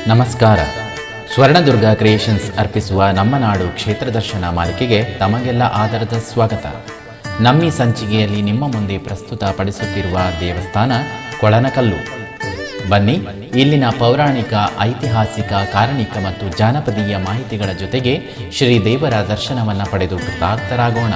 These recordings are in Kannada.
ನಮಸ್ಕಾರ. ಸ್ವರ್ಣದುರ್ಗ ಕ್ರಿಯೇಷನ್ಸ್ ಅರ್ಪಿಸುವ ನಮ್ಮ ನಾಡು ಕ್ಷೇತ್ರ ದರ್ಶನ ಮಾಲಿಕೆಗೆ ತಮಗೆಲ್ಲ ಆದರದ ಸ್ವಾಗತ. ನಮ್ಮಿ ಸಂಚಿಕೆಯಲ್ಲಿ ನಿಮ್ಮ ಮುಂದೆ ಪ್ರಸ್ತುತ ಪಡಿಸುತ್ತಿರುವ ದೇವಸ್ಥಾನ ಕೊಳನಕಲ್ಲು. ಬನ್ನಿ, ಇಲ್ಲಿನ ಪೌರಾಣಿಕ, ಐತಿಹಾಸಿಕ, ಕಾರಣಿಕ ಮತ್ತು ಜಾನಪದೀಯ ಮಾಹಿತಿಗಳ ಜೊತೆಗೆ ಶ್ರೀದೇವರ ದರ್ಶನವನ್ನು ಪಡೆದು ಕೃತಾರ್ಥರಾಗೋಣ.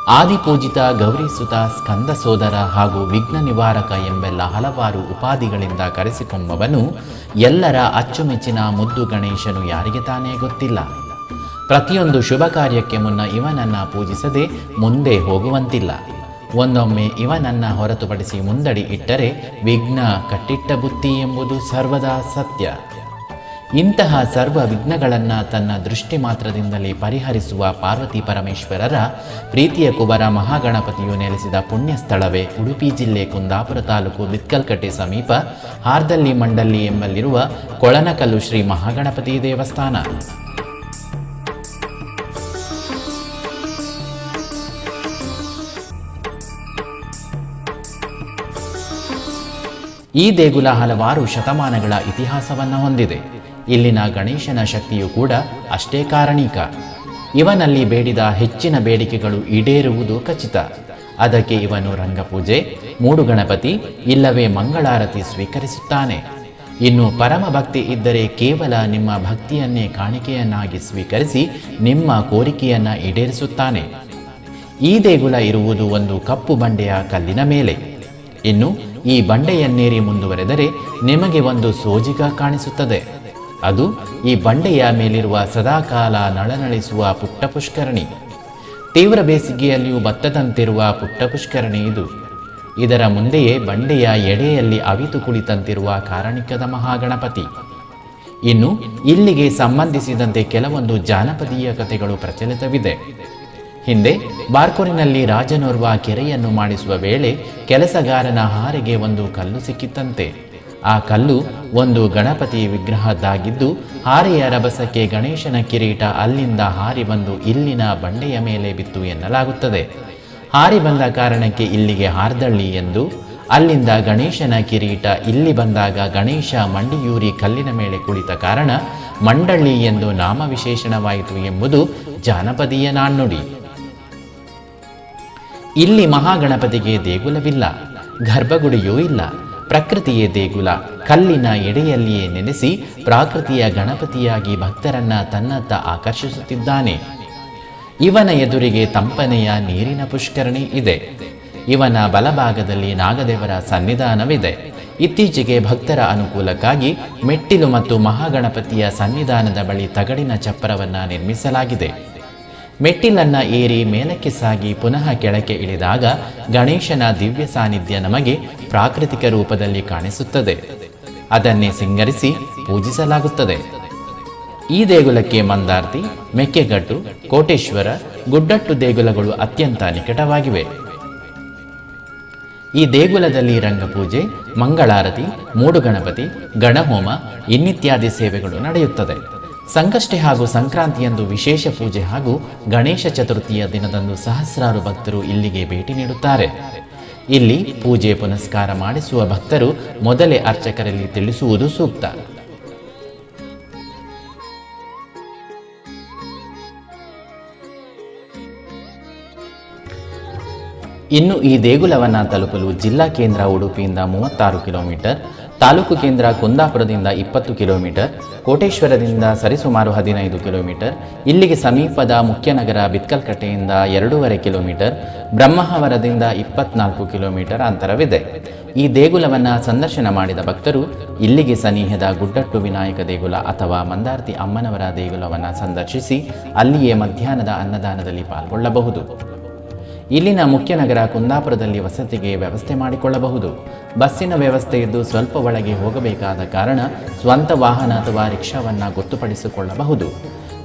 ಆದಿಪೂಜಿತ, ಗೌರಿಸುತ, ಸ್ಕಂದ ಸೋದರ ಹಾಗೂ ವಿಘ್ನ ನಿವಾರಕ ಎಂಬೆಲ್ಲ ಹಲವಾರು ಉಪಾಧಿಗಳಿಂದ ಕರೆಸಿಕೊಂಬವನು ಎಲ್ಲರ ಅಚ್ಚುಮೆಚ್ಚಿನ ಮುದ್ದು ಗಣೇಶನು ಯಾರಿಗೆ ತಾನೇ ಗೊತ್ತಿಲ್ಲ. ಪ್ರತಿಯೊಂದು ಶುಭ ಕಾರ್ಯಕ್ಕೆ ಮುನ್ನ ಇವನನ್ನು ಪೂಜಿಸದೆ ಮುಂದೆ ಹೋಗುವಂತಿಲ್ಲ. ಒಂದೊಮ್ಮೆ ಇವನನ್ನು ಹೊರತುಪಡಿಸಿ ಮುಂದಡಿ ಇಟ್ಟರೆ ವಿಘ್ನ ಕಟ್ಟಿಟ್ಟ ಬುತ್ತಿ ಎಂಬುದು ಸರ್ವದಾ ಸತ್ಯ. ಇಂತಹ ಸರ್ವ ವಿಘ್ನಗಳನ್ನು ತನ್ನ ದೃಷ್ಟಿ ಮಾತ್ರದಿಂದಲೇ ಪರಿಹರಿಸುವ ಪಾರ್ವತಿ ಪರಮೇಶ್ವರರ ಪ್ರೀತಿಯ ಕುಬರ ಮಹಾಗಣಪತಿಯು ನೆಲೆಸಿದ ಪುಣ್ಯ ಸ್ಥಳವೇ ಉಡುಪಿ ಜಿಲ್ಲೆ ಕುಂದಾಪುರ ತಾಲೂಕು ಬಿತ್ಕಲ್ಕಟ್ಟೆ ಸಮೀಪ ಹಾರ್ದಳ್ಳಿ ಮಂಡಳ್ಳಿ ಎಂಬಲ್ಲಿರುವ ಕೊಳನಕಲ್ಲು ಶ್ರೀ ಮಹಾಗಣಪತಿ ದೇವಸ್ಥಾನ. ಈ ದೇಗುಲ ಹಲವಾರು ಶತಮಾನಗಳ ಇತಿಹಾಸವನ್ನು ಹೊಂದಿದೆ. ಇಲ್ಲಿನ ಗಣೇಶನ ಶಕ್ತಿಯು ಕೂಡ ಅಷ್ಟೇ ಕಾರಣಿಕ. ಇವನಲ್ಲಿ ಬೇಡಿದ ಹೆಚ್ಚಿನ ಬೇಡಿಕೆಗಳು ಈಡೇರುವುದು ಖಚಿತ. ಅದಕ್ಕೆ ಇವನು ರಂಗಪೂಜೆ, ಮೂಡು ಗಣಪತಿ ಇಲ್ಲವೇ ಮಂಗಳಾರತಿ ಸ್ವೀಕರಿಸುತ್ತಾನೆ. ಇನ್ನು ಪರಮ ಭಕ್ತಿ ಇದ್ದರೆ ಕೇವಲ ನಿಮ್ಮ ಭಕ್ತಿಯನ್ನೇ ಕಾಣಿಕೆಯನ್ನಾಗಿ ಸ್ವೀಕರಿಸಿ ನಿಮ್ಮ ಕೋರಿಕೆಯನ್ನು ಈಡೇರಿಸುತ್ತಾನೆ. ಈ ದೇಗುಲ ಇರುವುದು ಒಂದು ಕಪ್ಪು ಬಂಡೆಯ ಕಲ್ಲಿನ ಮೇಲೆ. ಇನ್ನು ಈ ಬಂಡೆಯನ್ನೇರಿ ಮುಂದುವರೆದರೆ ನಿಮಗೆ ಒಂದು ಸೋಜಿಗ ಕಾಣಿಸುತ್ತದೆ. ಅದು ಈ ಬಂಡೆಯ ಮೇಲಿರುವ ಸದಾಕಾಲ ನಳನಳಿಸುವ ಪುಟ್ಟ ಪುಷ್ಕರಣಿ. ತೀವ್ರ ಬೇಸಿಗೆಯಲ್ಲಿಯೂ ಭತ್ತದಂತಿರುವ ಪುಟ್ಟ ಪುಷ್ಕರಣಿ ಇದು. ಇದರ ಮುಂದೆಯೇ ಬಂಡೆಯ ಎಡೆಯಲ್ಲಿ ಅವಿತು ಕುಳಿತಂತಿರುವ ಕಾರಣಿಕದ ಮಹಾಗಣಪತಿ. ಇನ್ನು ಇಲ್ಲಿಗೆ ಸಂಬಂಧಿಸಿದಂತೆ ಕೆಲವೊಂದು ಜಾನಪದೀಯ ಕಥೆಗಳು ಪ್ರಚಲಿತವಿದೆ. ಹಿಂದೆ ಬಾರ್ಕೂರಿನಲ್ಲಿ ರಾಜನೋರ್ವ ಕೆರೆಯನ್ನು ಮಾಡಿಸುವ ವೇಳೆ ಕೆಲಸಗಾರನ ಹಾರೆಗೆ ಒಂದು ಕಲ್ಲು ಸಿಕ್ಕಿತ್ತಂತೆ. ಆ ಕಲ್ಲು ಒಂದು ಗಣಪತಿ ವಿಗ್ರಹದ್ದಾಗಿದ್ದು, ಹಾರೆಯ ರಭಸಕ್ಕೆ ಗಣೇಶನ ಕಿರೀಟ ಅಲ್ಲಿಂದ ಹಾರಿ ಬಂದು ಇಲ್ಲಿನ ಬಂಡೆಯ ಮೇಲೆ ಬಿತ್ತು ಎನ್ನಲಾಗುತ್ತದೆ. ಹಾರಿ ಬಂದ ಕಾರಣಕ್ಕೆ ಇಲ್ಲಿಗೆ ಹಾರ್ದಳ್ಳಿ ಎಂದು, ಅಲ್ಲಿಂದ ಗಣೇಶನ ಕಿರೀಟ ಇಲ್ಲಿ ಬಂದಾಗ ಗಣೇಶ ಮಂಡಿಯೂರಿ ಕಲ್ಲಿನ ಮೇಲೆ ಕುಳಿತ ಕಾರಣ ಮಂಡಳ್ಳಿ ಎಂದು ನಾಮವಿಶೇಷಣವಾಯಿತು ಎಂಬುದು ಜಾನಪದೀಯ ನಾಣ್ಣುಡಿ. ಇಲ್ಲಿ ಮಹಾಗಣಪತಿಗೆ ದೇಗುಲವಿಲ್ಲ, ಗರ್ಭಗುಡಿಯೂ ಇಲ್ಲ. ಪ್ರಕೃತಿಯೇ ದೇಗುಲ. ಕಲ್ಲಿನ ಎಡೆಯಲ್ಲಿಯೇ ನೆಲೆಸಿ ಪ್ರಾಕೃತಿಯ ಗಣಪತಿಯಾಗಿ ಭಕ್ತರನ್ನ ತನ್ನತ್ತ ಆಕರ್ಷಿಸುತ್ತಿದ್ದಾನೆ. ಇವನ ಎದುರಿಗೆ ತಂಪನೆಯ ನೀರಿನ ಪುಷ್ಕರಣಿ ಇದೆ. ಇವನ ಬಲಭಾಗದಲ್ಲಿ ನಾಗದೇವರ ಸನ್ನಿಧಾನವಿದೆ. ಇತ್ತೀಚೆಗೆ ಭಕ್ತರ ಅನುಕೂಲಕ್ಕಾಗಿ ಮೆಟ್ಟಿಲು ಮತ್ತು ಮಹಾಗಣಪತಿಯ ಸನ್ನಿಧಾನದ ಬಳಿ ತಗಡಿನ ಚಪ್ಪರವನ್ನು ನಿರ್ಮಿಸಲಾಗಿದೆ. ಮೆಟ್ಟಿಲನ್ನ ಏರಿ ಮೇಲಕ್ಕೆ ಸಾಗಿ ಪುನಃ ಕೆಳಕ್ಕೆ ಇಳಿದಾಗ ಗಣೇಶನ ದಿವ್ಯ ಸಾನ್ನಿಧ್ಯ ನಮಗೆ ಪ್ರಾಕೃತಿಕ ರೂಪದಲ್ಲಿ ಕಾಣಿಸುತ್ತದೆ. ಅದನ್ನೇ ಸಿಂಗರಿಸಿ ಪೂಜಿಸಲಾಗುತ್ತದೆ. ಈ ದೇಗುಲಕ್ಕೆ ಮಂದಾರ್ತಿ, ಮೆಕ್ಕೆಗಟ್ಟು, ಕೋಟೇಶ್ವರ, ಗುಡ್ಡಟ್ಟು ದೇಗುಲಗಳು ಅತ್ಯಂತ ನಿಕಟವಾಗಿವೆ. ಈ ದೇಗುಲದಲ್ಲಿ ರಂಗಪೂಜೆ, ಮಂಗಳಾರತಿ, ಮೂಡು ಗಣಪತಿ, ಗಣಹೋಮ ಇನ್ನಿತ್ಯಾದಿ ಸೇವೆಗಳು ನಡೆಯುತ್ತದೆ. ಸಂಕಷ್ಟಿ ಹಾಗೂ ಸಂಕ್ರಾಂತಿಯಂದು ವಿಶೇಷ ಪೂಜೆ ಹಾಗೂ ಗಣೇಶ ಚತುರ್ಥಿಯ ದಿನದಂದು ಸಹಸ್ರಾರು ಭಕ್ತರು ಇಲ್ಲಿಗೆ ಭೇಟಿ ನೀಡುತ್ತಾರೆ. ಇಲ್ಲಿ ಪೂಜೆ ಪುನಸ್ಕಾರ ಮಾಡಿಸುವ ಭಕ್ತರು ಮೊದಲೇ ಅರ್ಚಕರಲ್ಲಿ ತಿಳಿಸುವುದು ಸೂಕ್ತ. ಇನ್ನು ಈ ದೇಗುಲವನ್ನು ತಲುಪಲು ಜಿಲ್ಲಾ ಕೇಂದ್ರ ಉಡುಪಿಯಿಂದ 36 ಕಿಲೋಮೀಟರ್, ತಾಲೂಕು ಕೇಂದ್ರ ಕುಂದಾಪುರದಿಂದ 20 ಕಿಲೋಮೀಟರ್, ಕೋಟೇಶ್ವರದಿಂದ ಸರಿಸುಮಾರು 15 ಕಿಲೋಮೀಟರ್, ಇಲ್ಲಿಗೆ ಸಮೀಪದ ಮುಖ್ಯ ನಗರ ಬಿತ್ಕಲ್ಕಟ್ಟೆಯಿಂದ 2.5 ಕಿಲೋಮೀಟರ್, ಬ್ರಹ್ಮಾವರದಿಂದ 24 ಕಿಲೋಮೀಟರ್ ಅಂತರವಿದೆ. ಈ ದೇಗುಲವನ್ನು ಸಂದರ್ಶನ ಮಾಡಿದ ಭಕ್ತರು ಇಲ್ಲಿಗೆ ಸನಿಹದ ಗುಡ್ಡಟ್ಟು ವಿನಾಯಕ ದೇಗುಲ ಅಥವಾ ಮಂದಾರ್ತಿ ಅಮ್ಮನವರ ದೇಗುಲವನ್ನು ಸಂದರ್ಶಿಸಿ ಅಲ್ಲಿಯೇ ಮಧ್ಯಾಹ್ನದ ಅನ್ನದಾನದಲ್ಲಿ ಪಾಲ್ಗೊಳ್ಳಬಹುದು. ಇಲ್ಲಿನ ಮುಖ್ಯ ನಗರ ಕುಂದಾಪುರದಲ್ಲಿ ವಸತಿಗೆ ವ್ಯವಸ್ಥೆ ಮಾಡಿಕೊಳ್ಳಬಹುದು. ಬಸ್ಸಿನ ವ್ಯವಸ್ಥೆ ಇದ್ದು ಸ್ವಲ್ಪ ಒಳಗೆ ಹೋಗಬೇಕಾದ ಕಾರಣ ಸ್ವಂತ ವಾಹನ ಅಥವಾ ರಿಕ್ಷಾವನ್ನು ಗೊತ್ತುಪಡಿಸಿಕೊಳ್ಳಬಹುದು.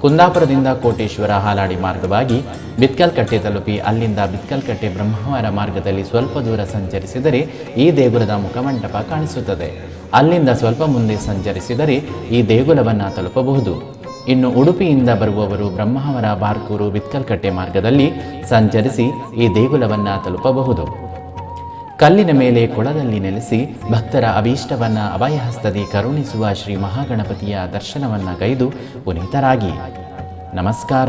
ಕುಂದಾಪುರದಿಂದ ಕೋಟೇಶ್ವರ ಹಾಲಾಡಿ ಮಾರ್ಗವಾಗಿ ಬಿತ್ಕಲ್ಕಟ್ಟೆ ತಲುಪಿ ಅಲ್ಲಿಂದ ಬಿತ್ಕಲ್ಕಟ್ಟೆ ಬ್ರಹ್ಮಾವರ ಮಾರ್ಗದಲ್ಲಿ ಸ್ವಲ್ಪ ದೂರ ಸಂಚರಿಸಿದರೆ ಈ ದೇಗುಲದ ಮುಖಮಂಟಪ ಕಾಣಿಸುತ್ತದೆ. ಅಲ್ಲಿಂದ ಸ್ವಲ್ಪ ಮುಂದೆ ಸಂಚರಿಸಿದರೆ ಈ ದೇಗುಲವನ್ನು ತಲುಪಬಹುದು. ಇನ್ನು ಉಡುಪಿಯಿಂದ ಬರುವವರು ಬ್ರಹ್ಮಾವರ, ಬಾರ್ಕೂರು, ಬಿತ್ಕಲ್ಕಟ್ಟೆ ಮಾರ್ಗದಲ್ಲಿ ಸಂಚರಿಸಿ ಈ ದೇಗುಲವನ್ನು ತಲುಪಬಹುದು. ಕಲ್ಲಿನ ಮೇಲೆ ಕೊಳದಲ್ಲಿ ನೆಲೆಸಿ ಭಕ್ತರ ಅಭೀಷ್ಟವನ್ನು ಅಭಯಹಸ್ತದಿ ಕರುಣಿಸುವ ಶ್ರೀ ಮಹಾಗಣಪತಿಯ ದರ್ಶನವನ್ನು ಗೈದು ಪುನೀತರಾಗಿ. ನಮಸ್ಕಾರ.